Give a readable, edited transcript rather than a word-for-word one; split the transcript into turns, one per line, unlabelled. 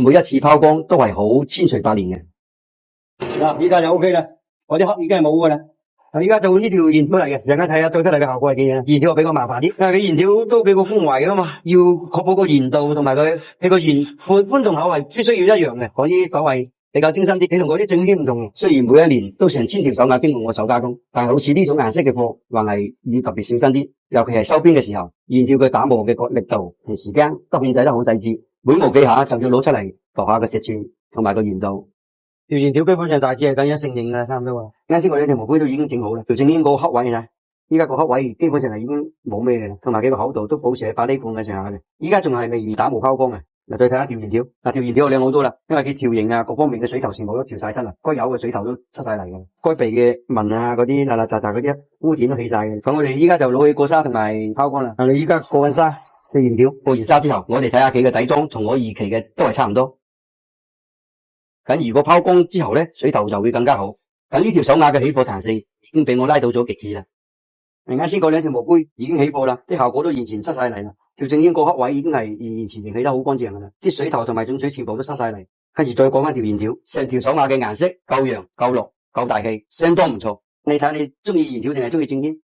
每一次拋光都係好千錘百煉嘅。
嗱，依家就 OK 啦，嗰啲黑已經係冇噶啦。依家做呢條燃料嚟嘅，陣間睇下做出嚟嘅效果係點樣。燃料比較麻煩啲，因為佢燃料都比較寬圍噶嘛，要確保個燃度同埋佢個燃寬同厚係必須要一樣嘅。嗰啲所謂比較精深啲，你同嗰啲正經唔同。
雖然每一年都成千條手鐲經過我手加工，但係好似呢種顏色嘅貨，還係要特別小心啲，尤其係收邊嘅時候，燃料佢打磨嘅力度同時間都控制得好細緻，每磨幾下就要攞出嚟度下個尺寸同埋個燃度。
條燃料基本上大致係咁樣成型嘅，差唔多啊。
啱先我哋條毛杯都已經整好啦，條正經個黑位啊，依家個黑位基本上係已經冇咩嘅啦，同埋幾個厚度都保持喺8厘半嘅上下嘅。依家仲係未打磨拋光嘅。嗱，再睇下條燃料，條燃料我靚好多啦，因為佢條型啊各方面嘅水頭全部都調晒身啦，該有嘅水頭都出晒嚟嘅，該避嘅紋啊嗰啲邋邋雜雜嗰啲污點都起晒嘅。咁我哋依家就攞去過砂同埋拋光啦。
你依家過緊砂，四燃料
過完砂之後，我哋睇下佢嘅底妝同我預期嘅都係差唔多。咁如果拋光之後咧，水頭就會更加好。咁呢條手鐲嘅起貨彈性已經俾我拉到咗極致啦。啱先嗰兩條毛杯已經起貨啦，啲效果都完全出晒嚟啦。條正經個黑位已經係完完全全起得好乾淨噶啦，啲水頭同埋種水全部都塞晒嚟。跟住再講翻條燃料，成條手鐲嘅顏色夠陽、夠綠、夠大氣，相當唔錯。你睇下你中意燃料定係中意正經？